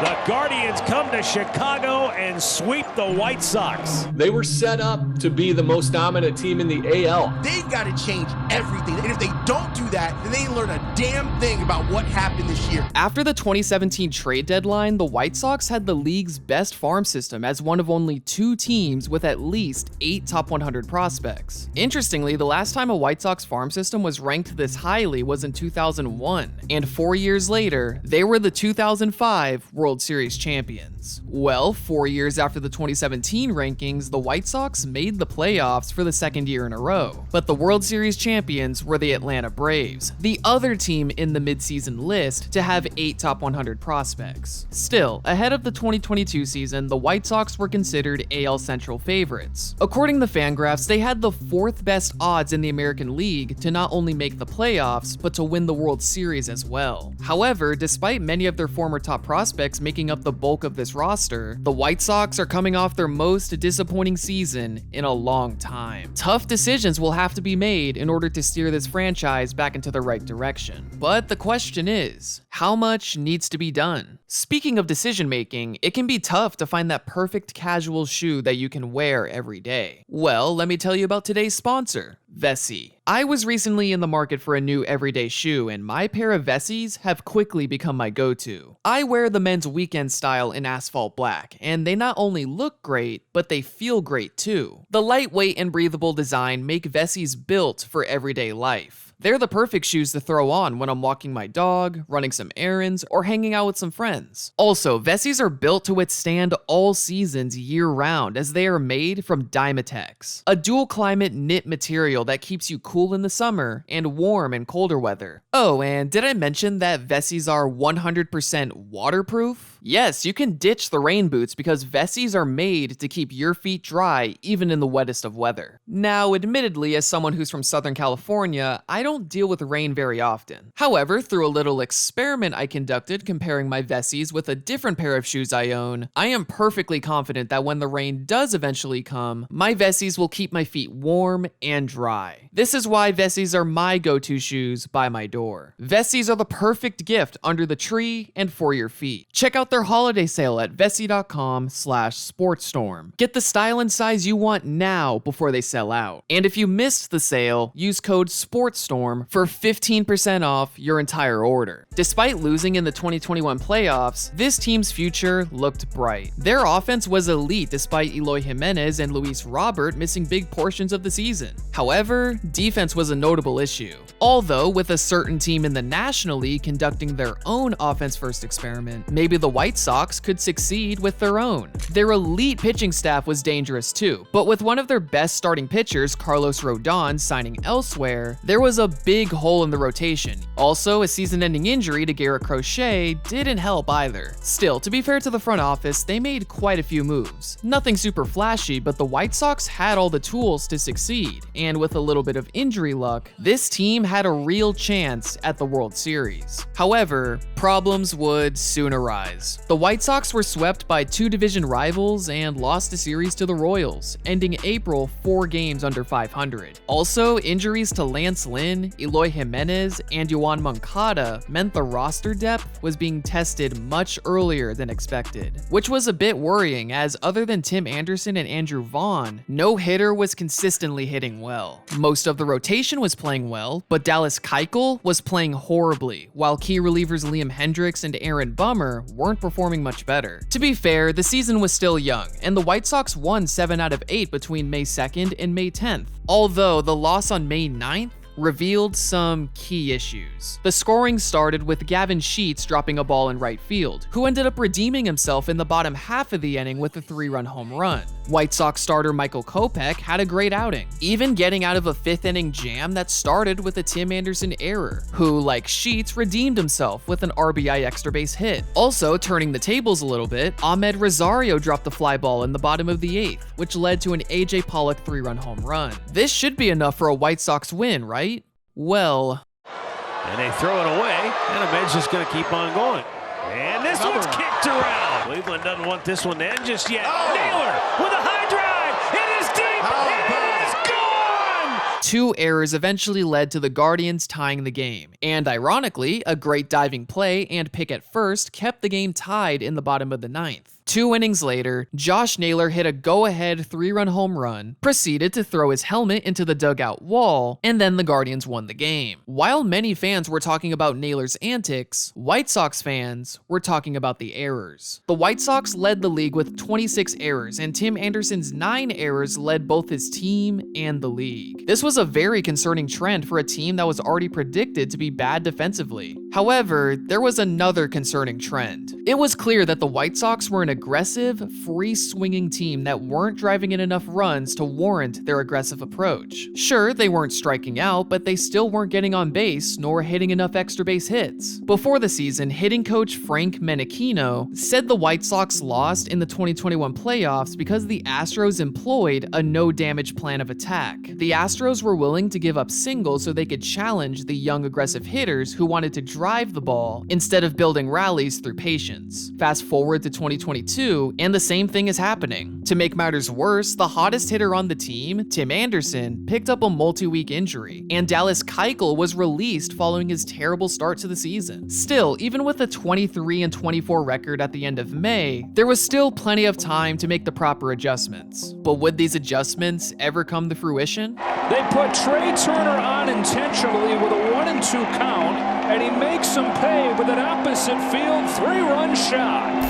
The Guardians come to Chicago and sweep the White Sox. They were set up to be the most dominant team in the AL. They've got to change everything. And if they don't do that, then they didn't learn a damn thing about what happened this year. After the 2017 trade deadline, the White Sox had the league's best farm system as one of only 2 teams with at least 8 top 100 prospects. Interestingly, the last time a White Sox farm system was ranked this highly was in 2001, and 4 years later, they were the 2005 World Series champions. Well, 4 years after the 2017 rankings, the White Sox made the playoffs for the second year in a row, but the World Series champions were the Atlanta Braves, the other team in the midseason list to have 8 top 100 prospects. Still, ahead of the 2022 season, the White Sox were considered AL Central favorites. According to Fangraphs, they had the 4th best odds in the American League to not only make the playoffs, but to win the World Series as well. However, despite many of their former top prospects making up the bulk of this roster, the White Sox are coming off their most disappointing season in a long time. Tough decisions will have to be made in order to steer this franchise back into the right direction. But the question is, how much needs to be done? Speaking of decision making, it can be tough to find that perfect casual shoe that you can wear every day. Well, let me tell you about today's sponsor, Vessi. I was recently in the market for a new everyday shoe, and my pair of Vessis have quickly become my go-to. I wear the men's weekend style in asphalt black, and they not only look great, but they feel great too. The lightweight and breathable design make Vessis built for everyday life. They're the perfect shoes to throw on when I'm walking my dog, running some errands, or hanging out with some friends. Also, Vessis are built to withstand all seasons year-round as they are made from Dymatex, a dual-climate knit material that keeps you cool in the summer and warm in colder weather. Oh, and did I mention that Vessis are 100% waterproof? Yes, you can ditch the rain boots because Vessis are made to keep your feet dry even in the wettest of weather. Now, admittedly, as someone who's from Southern California, I don't deal with rain very often. However, through a little experiment I conducted comparing my Vessis with a different pair of shoes I own, I am perfectly confident that when the rain does eventually come, my Vessis will keep my feet warm and dry. This is why Vessis are my go-to shoes by my door. Vessis are the perfect gift under the tree and for your feet. Check out their holiday sale at vessi.com/sportstorm. Get the style and size you want now before they sell out. And if you missed the sale, use code SportStorm for 15% off your entire order. Despite losing in the 2021 playoffs, this team's future looked bright. Their offense was elite despite Eloy Jimenez and Luis Robert missing big portions of the season. However, defense was a notable issue. Although, with a certain team in the National League conducting their own offense-first experiment, maybe the White Sox could succeed with their own. Their elite pitching staff was dangerous too, but with one of their best starting pitchers, Carlos Rodon, signing elsewhere, there was a big hole in the rotation. Also, a season-ending injury to Garrett Crochet didn't help either. Still, to be fair to the front office, they made quite a few moves. Nothing super flashy, but the White Sox had all the tools to succeed, and with a little bit of injury luck, this team had a real chance at the World Series. However, problems would soon arise. The White Sox were swept by 2 division rivals and lost a series to the Royals, ending April 4 games under 500. Also, injuries to Lance Lynn, Eloy Jimenez, and Yoan Moncada meant the roster depth was being tested much earlier than expected, which was a bit worrying as other than Tim Anderson and Andrew Vaughn, no hitter was consistently hitting well. Most of the rotation was playing well, but Dallas Keuchel was playing horribly, while key relievers Liam Hendricks and Aaron Bummer weren't performing much better. To be fair, the season was still young, and the White Sox won 7 out of 8 between May 2nd and May 10th, although the loss on May 9th revealed some key issues. The scoring started with Gavin Sheets dropping a ball in right field, who ended up redeeming himself in the bottom half of the inning with a 3-run home run. White Sox starter Michael Kopech had a great outing, even getting out of a 5th inning jam that started with a Tim Anderson error, who, like Sheets, redeemed himself with an RBI extra base hit. Also, turning the tables a little bit, Ahmed Rosario dropped a fly ball in the bottom of the 8th, which led to an AJ Pollock 3-run home run. This should be enough for a White Sox win, right? Well, and they throw it away, and Ahmed's just going to keep on going. And this one's kicked around. Cleveland doesn't want this one to end just yet. Naylor with a high drive. It is deep. It is gone. 2 errors eventually led to the Guardians tying the game, and ironically, a great diving play and pick at first kept the game tied in the bottom of the 9th. 2 innings later, Josh Naylor hit a go-ahead 3-run home run, proceeded to throw his helmet into the dugout wall, and then the Guardians won the game. While many fans were talking about Naylor's antics, White Sox fans were talking about the errors. The White Sox led the league with 26 errors, and Tim Anderson's 9 errors led both his team and the league. This was a very concerning trend for a team that was already predicted to be bad defensively. However, there was another concerning trend. It was clear that the White Sox were an aggressive, free-swinging team that weren't driving in enough runs to warrant their aggressive approach. Sure, they weren't striking out, but they still weren't getting on base nor hitting enough extra base hits. Before the season, hitting coach Frank Menechino said the White Sox lost in the 2021 playoffs because the Astros employed a no-damage plan of attack. The Astros were willing to give up singles so they could challenge the young aggressive hitters who wanted to drive the ball instead of building rallies through patience. Fast forward to 2022, and the same thing is happening. To make matters worse, the hottest hitter on the team, Tim Anderson, picked up a multi-week injury, and Dallas Keuchel was released following his terrible start to the season. Still, even with a 23-24 record at the end of May, there was still plenty of time to make the proper adjustments. But would these adjustments ever come to fruition? They put Trey Turner on intentionally with a 1-2 count, and he makes him pay with an opposite field 3-run shot.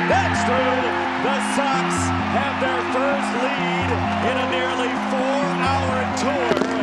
That's through. The Sox have their first lead in a nearly 4-hour tour,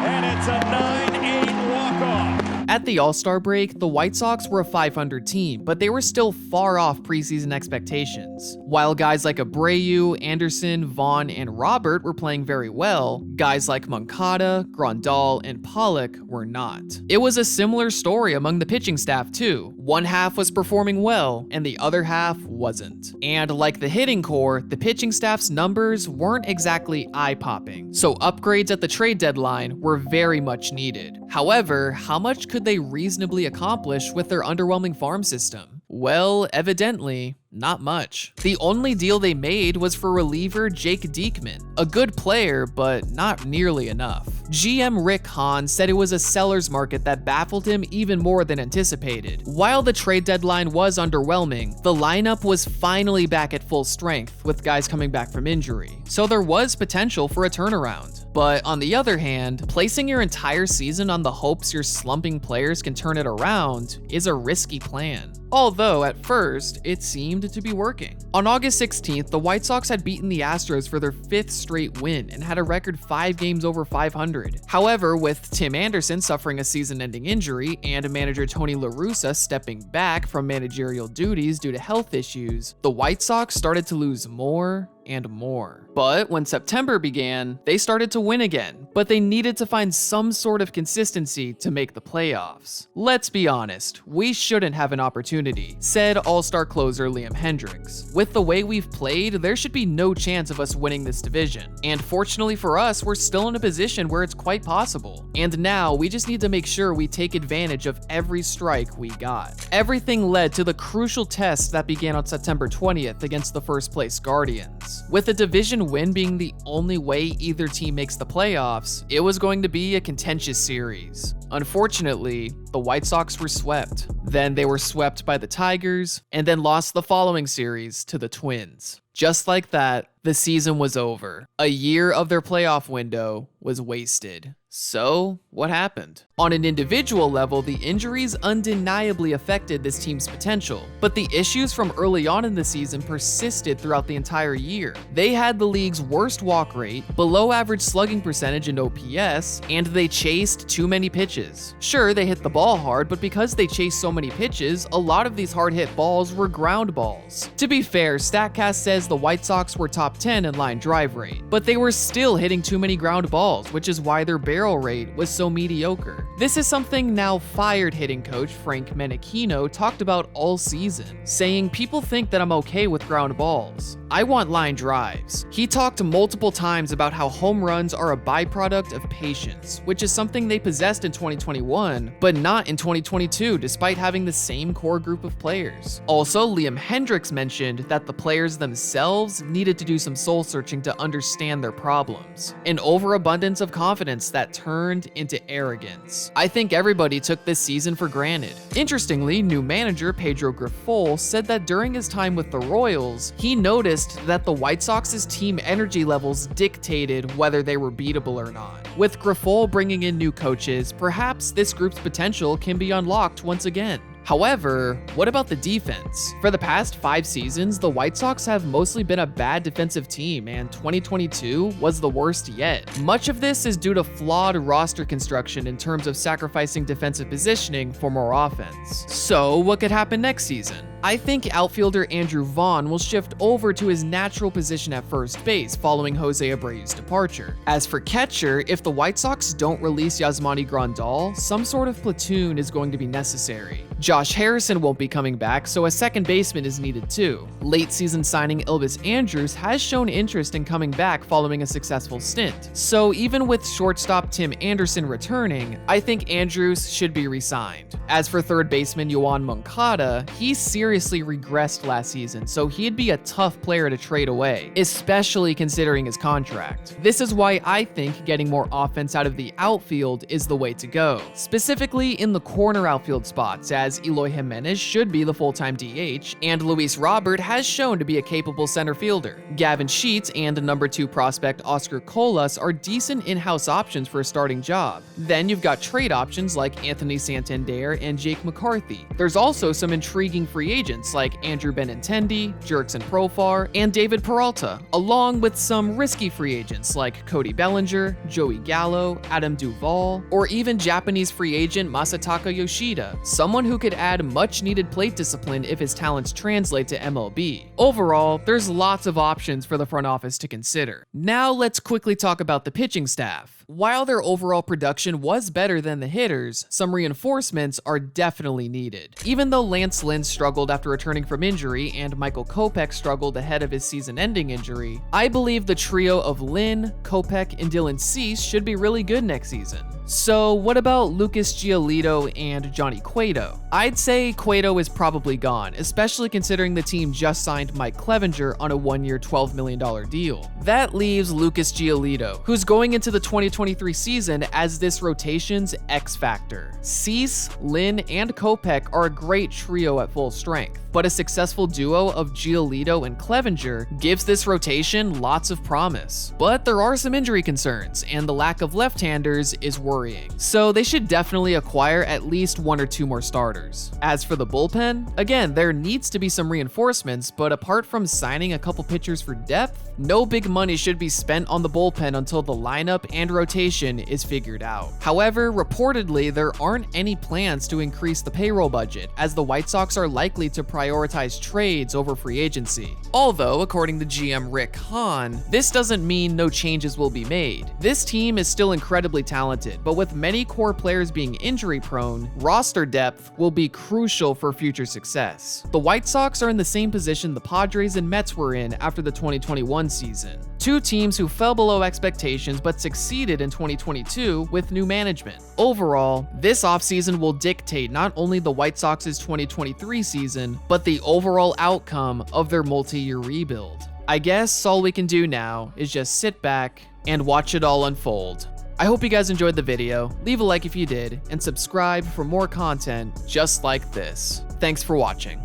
and it's a 9-8 walk-off. At the All-Star break, the White Sox were a .500 team, but they were still far off preseason expectations. While guys like Abreu, Anderson, Vaughn, and Robert were playing very well, guys like Moncada, Grandal, and Pollock were not. It was a similar story among the pitching staff too. One half was performing well, and the other half wasn't. And like the hitting core, the pitching staff's numbers weren't exactly eye-popping, so upgrades at the trade deadline were very much needed. However, how much could they reasonably accomplish with their underwhelming farm system? Well, evidently, not much. The only deal they made was for reliever Jake Diekman, a good player, but not nearly enough. GM Rick Hahn said it was a seller's market that baffled him even more than anticipated. While the trade deadline was underwhelming, the lineup was finally back at full strength, with guys coming back from injury, so there was potential for a turnaround. But on the other hand, placing your entire season on the hopes your slumping players can turn it around is a risky plan. Although, at first, it seemed to be working. On August 16th, the White Sox had beaten the Astros for their 5th straight win and had a record 5 games over 500. However, with Tim Anderson suffering a season-ending injury and manager Tony La Russa stepping back from managerial duties due to health issues, the White Sox started to lose more and more. But when September began, they started to win again, but they needed to find some sort of consistency to make the playoffs. Let's be honest, we shouldn't have an opportunity, said All-Star closer Liam Hendricks. With the way we've played, there should be no chance of us winning this division. And fortunately for us, we're still in a position where it's quite possible. And now we just need to make sure we take advantage of every strike we got. Everything led to the crucial test that began on September 20th against the first place Guardians. With a division win being the only way either team makes the playoffs, it was going to be a contentious series. Unfortunately, the White Sox were swept. Then they were swept by the Tigers, and then lost the following series to the Twins. Just like that, the season was over. A year of their playoff window was wasted. So, what happened? On an individual level, the injuries undeniably affected this team's potential, but the issues from early on in the season persisted throughout the entire year. They had the league's worst walk rate, below average slugging percentage and OPS, and they chased too many pitches. Sure, they hit the ball hard, but because they chased so many pitches, a lot of these hard-hit balls were ground balls. To be fair, StatCast says the White Sox were top 10 in line drive rate, but they were still hitting too many ground balls, which is why their barrel barrel rate was so mediocre. This is something now fired hitting coach Frank Menechino talked about all season, saying people think that I'm okay with ground balls. I want line drives. He talked multiple times about how home runs are a byproduct of patience, which is something they possessed in 2021, but not in 2022 despite having the same core group of players. Also, Liam Hendriks mentioned that the players themselves needed to do some soul searching to understand their problems. An overabundance of confidence that turned into arrogance. I think everybody took this season for granted. Interestingly, new manager Pedro Grifol said that during his time with the Royals, he noticed that the White Sox's team energy levels dictated whether they were beatable or not. With Grifol bringing in new coaches, perhaps this group's potential can be unlocked once again. However, what about the defense? For the past 5 seasons, the White Sox have mostly been a bad defensive team, and 2022 was the worst yet. Much of this is due to flawed roster construction in terms of sacrificing defensive positioning for more offense. So, what could happen next season? I think outfielder Andrew Vaughn will shift over to his natural position at first base following Jose Abreu's departure. As for catcher, if the White Sox don't release Yasmani Grandal, some sort of platoon is going to be necessary. Josh Harrison won't be coming back, so a second baseman is needed too. Late season signing Elvis Andrus has shown interest in coming back following a successful stint. So even with shortstop Tim Anderson returning, I think Andrus should be re-signed. As for third baseman Yoan Moncada, he seriously regressed last season, so he'd be a tough player to trade away, especially considering his contract. This is why I think getting more offense out of the outfield is the way to go, specifically in the corner outfield spots, as Eloy Jimenez should be the full-time DH, and Luis Robert has shown to be a capable center fielder. Gavin Sheets and number 2 prospect Oscar Colas are decent in-house options for a starting job. Then you've got trade options like Anthony Santander and Jake McCarthy. There's also some intriguing free agents like Andrew Benintendi, Jurickson Profar, and David Peralta, along with some risky free agents like Cody Bellinger, Joey Gallo, Adam Duvall, or even Japanese free agent Masataka Yoshida, someone who could add much-needed plate discipline if his talents translate to MLB. Overall, there's lots of options for the front office to consider. Now let's quickly talk about the pitching staff. While their overall production was better than the hitters, some reinforcements are definitely needed. Even though Lance Lynn struggled after returning from injury and Michael Kopech struggled ahead of his season-ending injury, I believe the trio of Lynn, Kopech, and Dylan Cease should be really good next season. So what about Lucas Giolito and Johnny Cueto? I'd say Cueto is probably gone, especially considering the team just signed Mike Clevenger on a 1-year $12 million deal. That leaves Lucas Giolito, who's going into the 2023 season as this rotation's X factor. Cease, Lynn, and Kopech are a great trio at full strength, but a successful duo of Giolito and Clevenger gives this rotation lots of promise. But there are some injury concerns, and the lack of left-handers is worrying. So they should definitely acquire at least 1 or 2 more starters. As for the bullpen, again, there needs to be some reinforcements, but apart from signing a couple pitchers for depth, no big money should be spent on the bullpen until the lineup and rotation is figured out. However, reportedly, there aren't any plans to increase the payroll budget, as the White Sox are likely to prioritize trades over free agency. Although, according to GM Rick Hahn, this doesn't mean no changes will be made. This team is still incredibly talented, but with many core players being injury-prone, roster depth will be crucial for future success. The White Sox are in the same position the Padres and Mets were in after the 2021 season. 2 teams who fell below expectations but succeeded in 2022 with new management. Overall, this offseason will dictate not only the White Sox's 2023 season, but the overall outcome of their multi-year rebuild. I guess all we can do now is just sit back and watch it all unfold. I hope you guys enjoyed the video. Leave a like if you did, and subscribe for more content just like this. Thanks for watching.